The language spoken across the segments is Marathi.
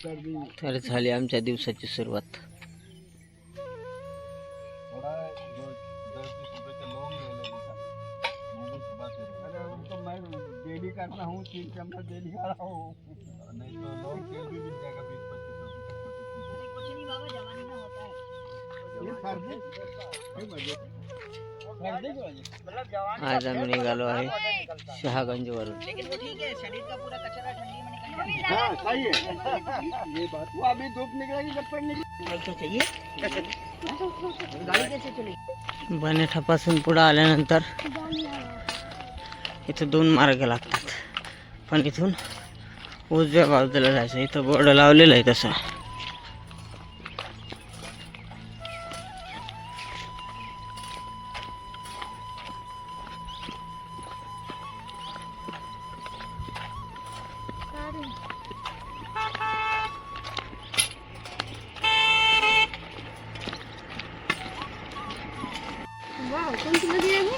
तर झाली आमच्या दिवसाची सुरुवात. डेली करना हूँ 3 चम्मच डेली खा रहा हूँ, नहीं तो लौंग तेल भी मिल जाएगा 20-25 रुपए। कुछ नहीं बाबा, जवानी में होता है ये सर्दी आज आम्ही निघालो आहे शहागंज वरून. लेकिन वो ठीक है, शरीर का पूरा कचरा ठंडी में निकल जाता है। हाँ सही है ये बात। वो अभी धूप निकलेगी जब तक निकल चाहिए गाड़ी कैसे चलेगी. बनेठापासून पुढे आल्यानंतर इथं 2 मार्ग लागतात, पण इथून उजव्या बाजूला जायचं. इथं बोर्ड लावलेलं आहे तसं. वाह, कौन सी नदी है वो?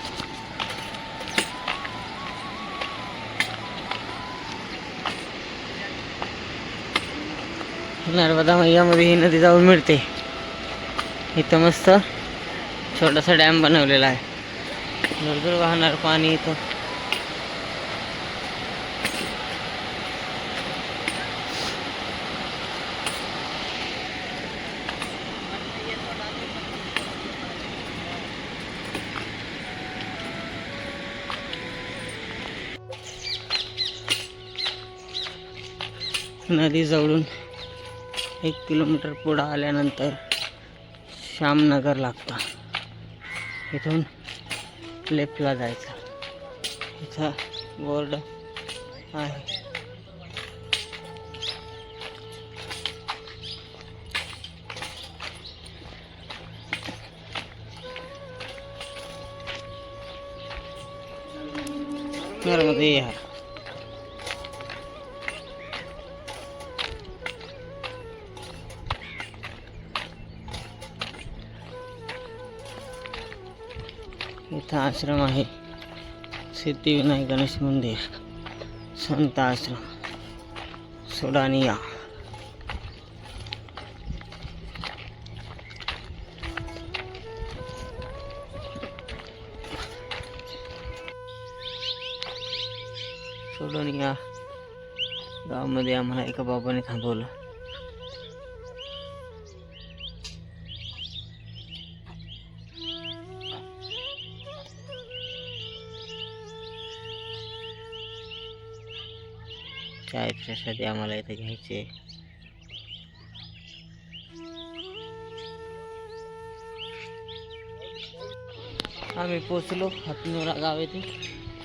नर्मदा मैयामध्ये ही नदी जाऊन मिळते. इथं मस्त छोटासा डॅम बनवलेला आहे. दूर वाहणार पाणी इथं. नदी जवळून 1 किलोमीटर पुढे आल्यानंतर श्यामनगर लागतं. इथून लेफ्टला जायचं. इथं बोर्ड आहे. नर्मदा यार इथं आश्रम आहे. सिद्धिविनायक गणेश मंदिर, संत आश्रम सोडानिया. सोडानिया गावामध्ये आम्हाला एका बाबाने थांबवलं. चाय प्रसादी आम्हाला इथे घ्यायचे. आम्ही पोचलो हातनोरा गाव येथे.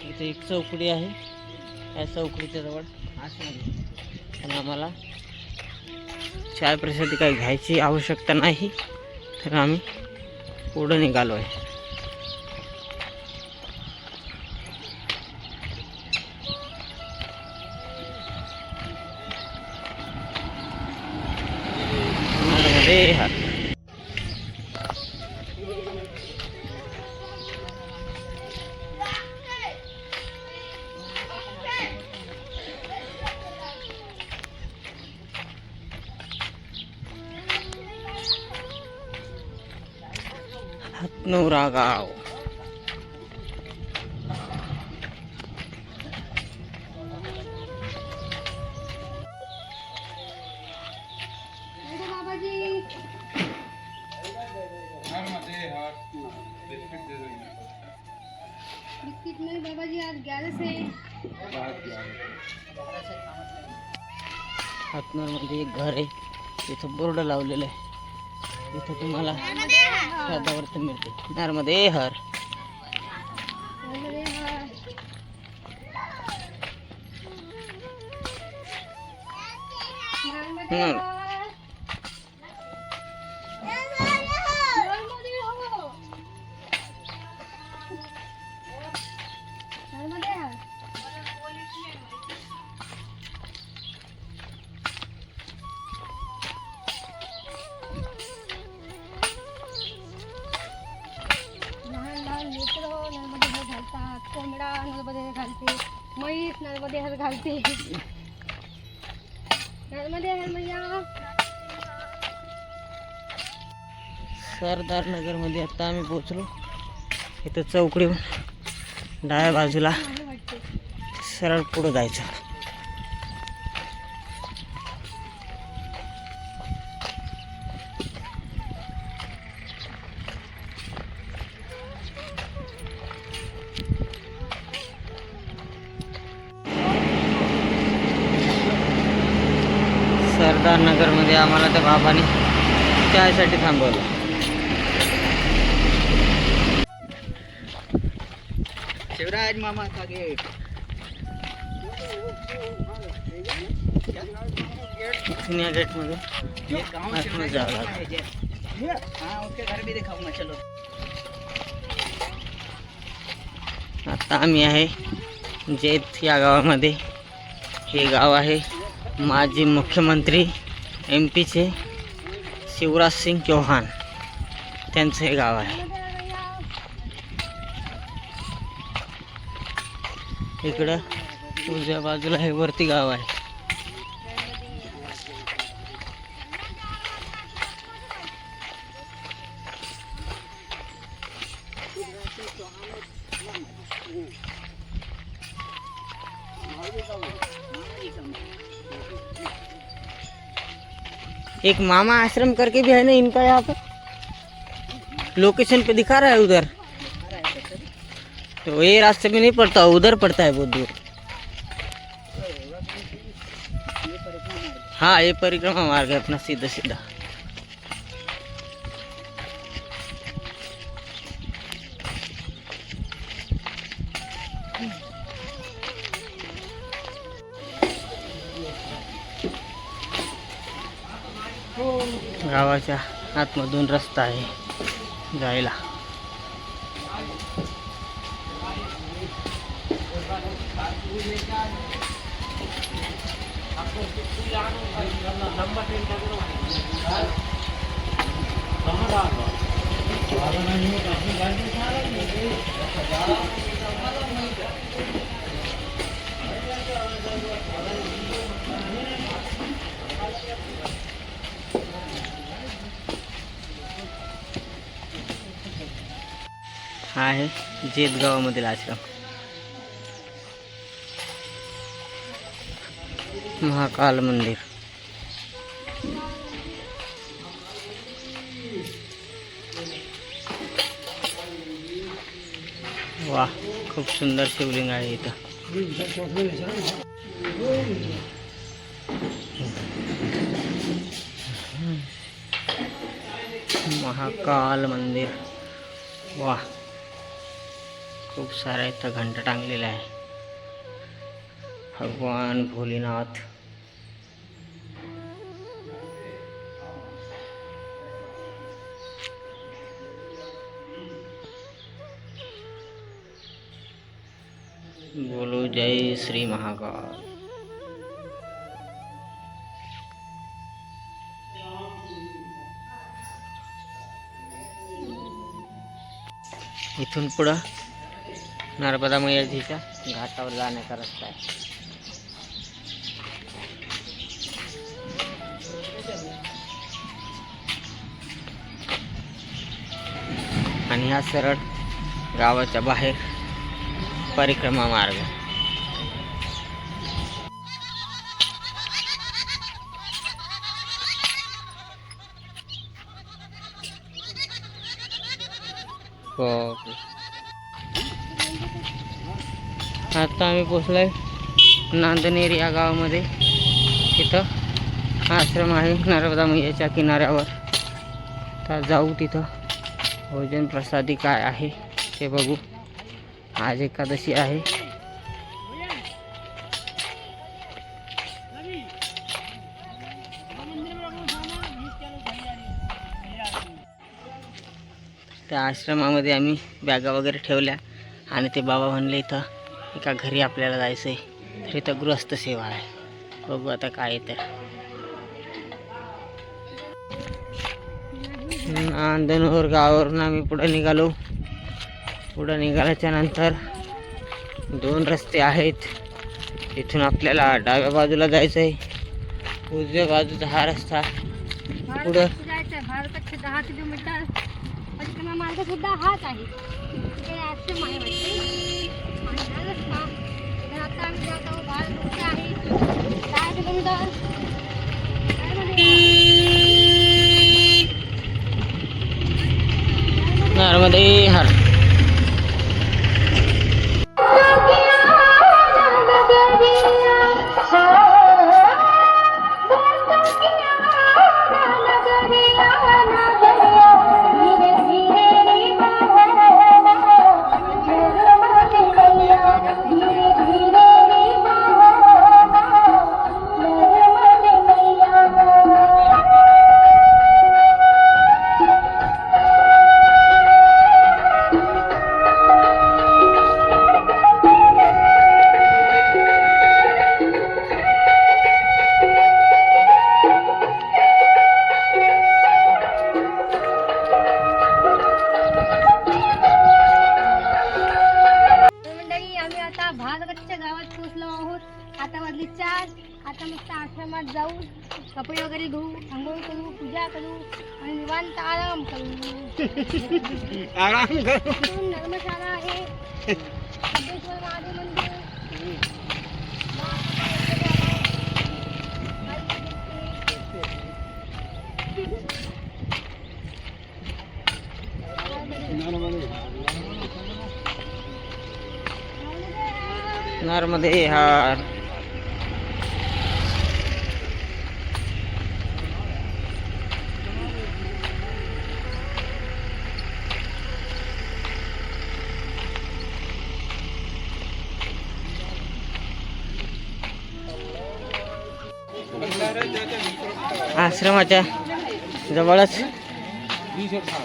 इथे एक चौकडी आहे. या चौकडीच्या जवळ आश्रम. पण आम्हाला चाय प्रसादी काही घ्यायची आवश्यकता नाही, तर आम्ही पुढे निघालो आहे. हातनोरा गाव. बिस्किट नहीं बाबा जी, आज 11 से. हातनोरमध्ये एक घर आहे. तिथं बोर्ड लावलेलं आहे. इथं तुम्हाला सदावर्त मिळते. नर्मदे हर. कोंबडा नर्मदे घालते, म्हैस नर्मदे घालते. नर्मदे हर मैया. सरदार नगरमध्ये आता आम्ही पोचलो. इथं चौकडी डाव्या बाजूला सरळ पुढं जायचं. सरदार नगरमध्ये आम्हाला त्या बाबाने चायसाठी थांबवलं. शिवराज मामा का गेट. जुन्या गेटमधून ये गाँव आतमध्ये शिवराज जावं मामा लागलं. है जे. हाँ उसके घर भी दिखाऊंगा चलो. आता आम्ही आहे जेत या गावामध्ये. हे गाव आहे माजी मुख्यमंत्री MP चे शिवराज सिंग चौहान त्यांचं हे गाव आहे. इकडं उजव्या बाजूला हे वरती गाव आहे. एक मामा आश्रम करके भी है ना इनका, यहाँ पे लोकेशन पे दिखा रहा है उधर. तो ये रास्ते में नहीं पड़ता, उधर पड़ता है बहुत दूर. हाँ ये परिक्रमा मार्ग है अपना सीधा सीधा. गावाच्या आतमधून रस्ता आहे जायला. हा आहे जेत गावामधील आश्रम. महाकाल मंदिर. वाह खूप सुंदर शिवलिंग आहे इथं. महाकाल मंदिर. वाह खूप सारा इथं घंटा टांगलेला आहे. भगवान भोलेनाथ. बोलो जय श्री महाकाल. इथून पुढं नर्मदा मैयाजीच्या घाटावर जाण्याचा रस्ता आहे. आणि हा सरळ गावाच्या बाहेर परिक्रमा मार्ग. आता आम्ही पोचलोय नांदनेर या गावामध्ये. तिथं आश्रम आहे नर्मदा मैयाच्या किनाऱ्यावर. तर जाऊ तिथं भोजन प्रसादी काय आहे ते बघू. आज एकादशी आहे. त्या आश्रमामध्ये आम्ही बॅगा वगैरे ठेवल्या आणि ते बाबा म्हणले इथं एका घरी आपल्याला जायचं आहे. तर इथं गृहस्थ सेवा आहे. बघू आता काय येतं. नांदनोर गावावरून आम्ही पुढे निघालो. पुढे निघाल्याच्या नंतर 2 रस्ते आहेत. इथून आपल्याला डाव्या बाजूला जायचं आहे उजव्या बाजूचा हा रस्ता पुढं जायचं 10 किलोमीटर परिक्रमा मार्ग सुद्धा हाच आहे. तिकडे आश्रम आहे वाटते. आणि हा रस्ता तर आता आम्ही जात आहोत भारत आहे 10 किलोमीटर. नर्मदे हर. भालगडच्या गावात पोहोचलो आहोत. आता वाजले 4. आता मस्त आश्रमात जाऊ, कपडे वगैरे धुवू, आंघोळ करू, पूजा करू आणि निवांत आराम करू. धर्मशाळा आहे, सिद्धेश्वर महादेव मंदिर. नर्मदे हर. आश्रमाच्या जवळच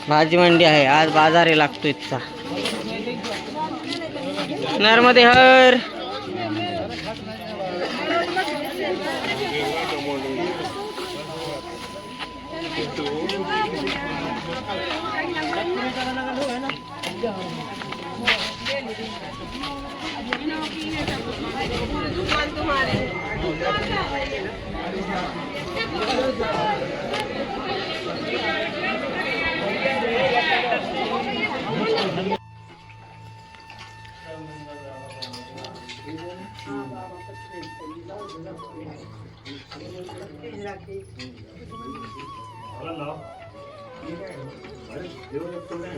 भाजी मंडी आहे. आज बाजारी लागतो इथचा. नर्मदे हर.